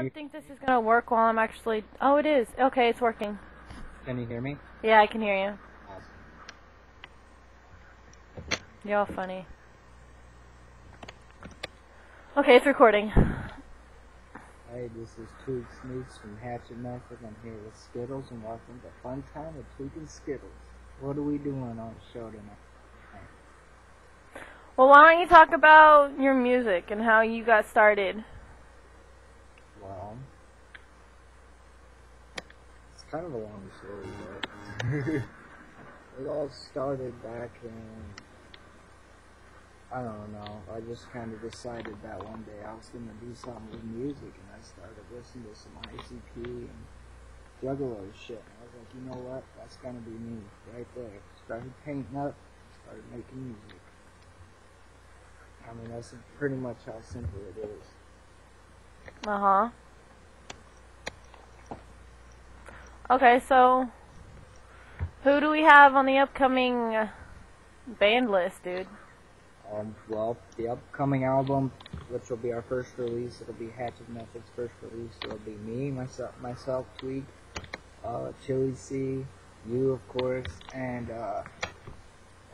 don't think this is gonna work while I'm actually... Oh, it is. Okay, it's working. Can you hear me? Yeah, I can hear you. Awesome. You're all funny. Okay, it's recording. Hey, this is Tweak Sneaks from Hatchet Method. I'm here with Skittles, and welcome to Fun Time with Tweak and Skittles. What are we doing on the show tonight? Well, why don't you talk about your music and how you got started? Well, it's kind of a long story, but it all started back in, I don't know, I just kind of decided that one day I was going to do something with music, and I started listening to some ICP and Juggalo shit, and I was like, you know what, that's going to be me, right there. Started painting up, started making music. I mean, that's pretty much how simple it is. Uh-huh. Okay, so who do we have on the upcoming band list, dude? Well, the upcoming album, which will be our first release, it'll be Hatchet Method's first release. It'll be me, myself, Tweak, Chili C, you, of course, and I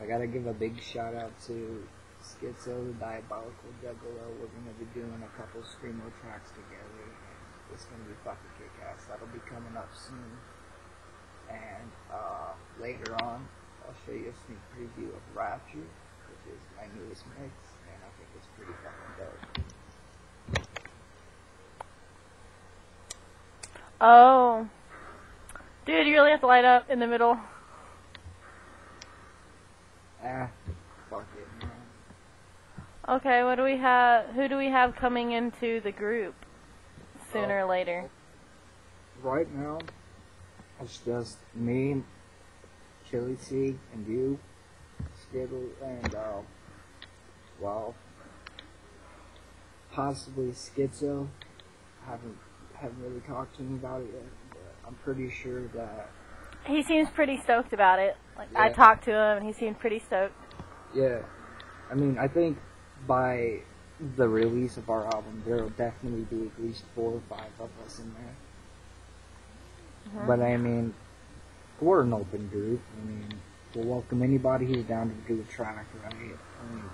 gotta give a big shout out to Schizo, the Diabolical Juggalo. We're gonna be doing a couple screamo tracks together, and it's gonna be fucking kick-ass. That'll be coming up soon. And later on, I'll show you a sneak preview of Rapture, which is my newest mix, and I think it's pretty fucking dope. Oh. Dude, you really have to light up in the middle. Fuck it, man. Okay, what do we have? Who do we have coming into the group sooner or later? Right now, it's just me, Chili C, and you, Skittle, and well, possibly Schizo. Haven't really talked to him about it yet, but I'm pretty sure that He seems pretty stoked about it. Like, yeah. I talked to him, and he seemed pretty stoked. Yeah, I mean, I think by the release of our album, there will definitely be at least 4 or 5 of us in there. Mm-hmm. But I mean, we're an open group. I mean, we'll welcome anybody who's down to do a track, right? I mean,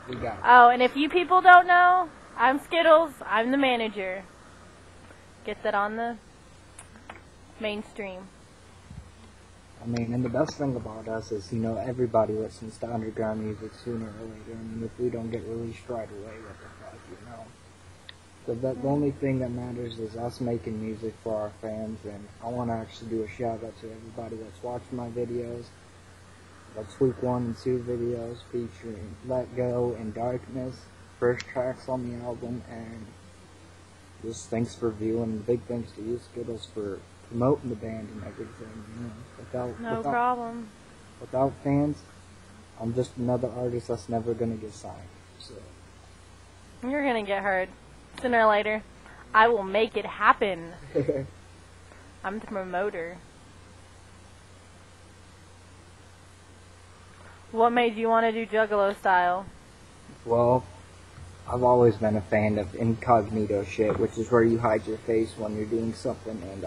we got it. Oh, and if you people don't know, I'm Skittles. I'm the manager. Get that on the mainstream. I mean, and the best thing about us is, you know, everybody listens to underground music sooner or later. I mean, if we don't get released right away, what the fuck, you know? So the only thing that matters is us making music for our fans, and I want to actually do a shout out to everybody that's watching my videos. That's Week 1 and 2 videos featuring Let Go and Darkness, first tracks on the album, and just thanks for viewing. Big thanks to you, Skittles, for promoting the band and everything, you know. No problem. Without fans, I'm just another artist that's never gonna get signed. So You're gonna get heard sooner or later. I will make it happen. I'm the promoter. What made you want to do Juggalo style? Well, I've always been a fan of incognito shit, which is where you hide your face when you're doing something, and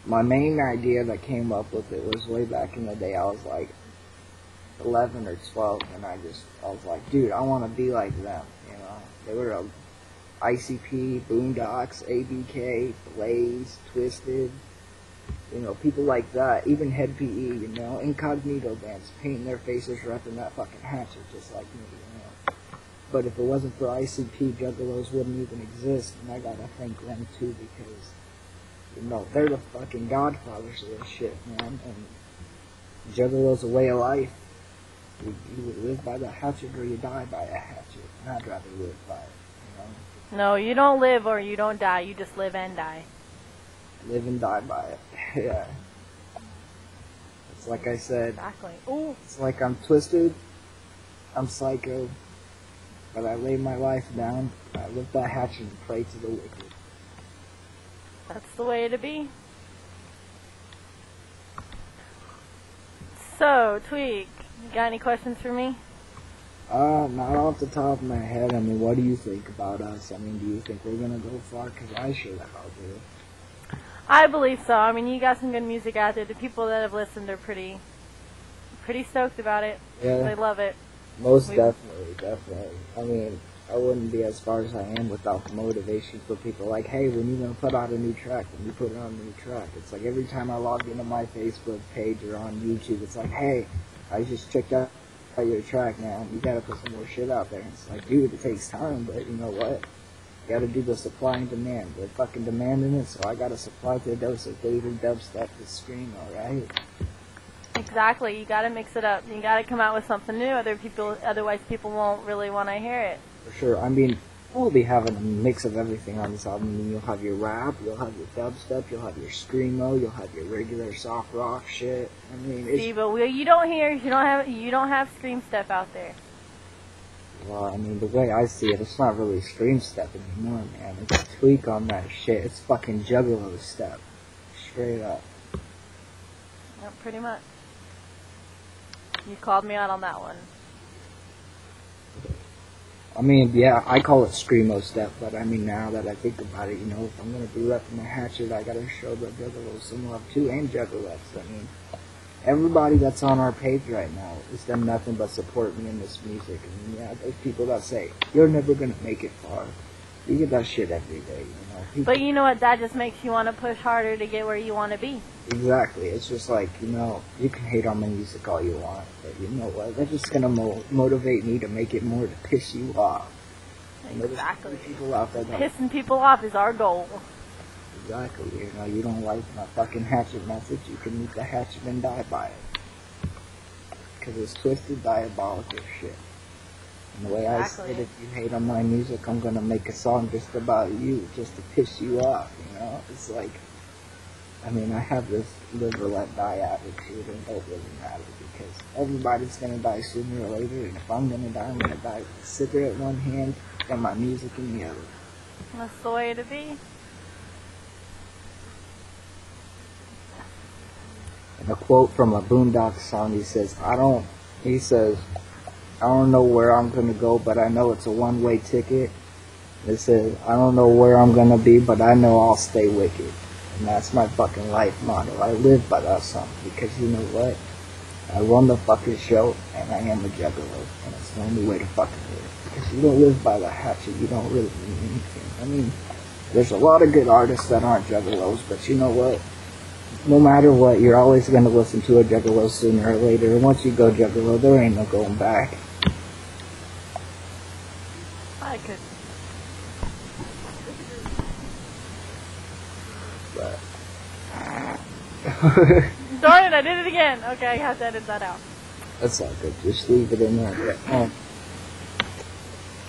my main idea that came up with it was way back in the day. I was like 11 or 12, and I was like, dude, I want to be like them, you know. They were ICP, Boondocks, ABK, Blaze, Twisted, you know, people like that. Even Head PE, you know, incognito bands, painting their faces, repping that fucking hatchet just like me, you know. But if it wasn't for ICP, Juggalos wouldn't even exist, and I gotta thank them too, because, you know, they're the fucking godfathers of this shit, man. And Juggalo's a way of life. You would live by the hatchet or you die by a hatchet. And I'd rather live by it, you know. No, you don't live or you don't die. You just live and die. Live and die by it. Yeah. It's like I said. Exactly. Ooh. It's like I'm twisted. I'm psycho. But I lay my life down. I lift that hatchet and pray to the wicked. That's the way to be. So, Tweak, you got any questions for me? Not off the top of my head. I mean, what do you think about us? I mean, do you think we're gonna go far? Because I sure the hell do. I believe so. I mean, you got some good music out there. The people that have listened are pretty stoked about it. Yeah. They love it. Most definitely. I mean, I wouldn't be as far as I am without the motivation for people like, hey, when you gonna put out a new track? When you put out a new track? It's like every time I log into my Facebook page or on YouTube, it's like, hey, I just checked out your track now. You gotta put some more shit out there. It's like, dude, it takes time, but you know what? You gotta do the supply and demand. They're fucking demanding it, so I gotta supply to a dose of David dubstep to scream, alright? Exactly. You gotta mix it up. You gotta come out with something new. Otherwise people won't really want to hear it. For sure. I mean, we'll be having a mix of everything on this album. I mean, you'll have your rap, you'll have your dubstep, you'll have your screamo, you'll have your regular soft rock shit. I mean, it's... See, but you don't have scream step out there. Well, I mean, the way I see it, it's not really scream step anymore, man. It's Tweak on that shit. It's fucking Juggalo step. Straight up. Yeah, pretty much. You called me out on that one. I mean, yeah, I call it screamo step, but I mean, now that I think about it, you know, if I'm gonna be repping the Hatchet, I gotta show the Juggalos some love too, and Juggalettes. I mean, everybody that's on our page right now has done nothing but support me in this music. And yeah, there's people that say, you're never gonna make it far. You get that shit every day, you know. People, but you know what? That just makes you want to push harder to get where you want to be. Exactly. It's just like, you know, you can hate on my music all you want, but you know what? That's just gonna motivate me to make it more to piss you off. Exactly. People out there Pissing people off is our goal. Exactly. You know, you don't like my fucking Hatchet message, you can meet the Hatchet and die by it. Because it's twisted, diabolical shit. And the way Exactly. I said, if you hate on my music, I'm gonna make a song just about you, just to piss you off, you know? It's like, I mean, I have this live or let die attitude, and it don't really matter, because everybody's gonna die sooner or later, and if I'm gonna die, I'm gonna die with a cigarette in one hand and my music in the other. That's the way to be. And a quote from a Boondocks song, he says, I don't know where I'm gonna go, but I know it's a one-way ticket. It says, I don't know where I'm gonna be, but I know I'll stay wicked. And that's my fucking life motto. I live by that song, because you know what? I run the fucking show, and I am a juggalo, and it's the only way to fucking live. Because you don't live by the Hatchet, you don't really mean anything. I mean, there's a lot of good artists that aren't juggalos, but you know what? No matter what, you're always going to listen to a juggalo sooner or later, and once you go juggalo, there ain't no going back. I could. But... Darn it, I did it again. Okay, I have to edit that out. That's all good. Just leave it in there.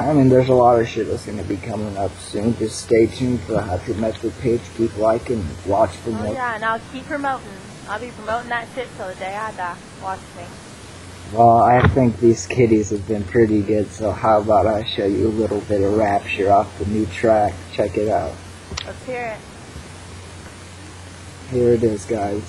I mean, there's a lot of shit that's going to be coming up soon. Just stay tuned for the Hatchet Method page. Keep liking, watch for more. Oh yeah, and I'll keep promoting. I'll be promoting that shit till the day I die. Watch me. Well, I think these kitties have been pretty good, so how about I show you a little bit of Rapture off the new track. Check it out. Let's hear it. Here it is, guys.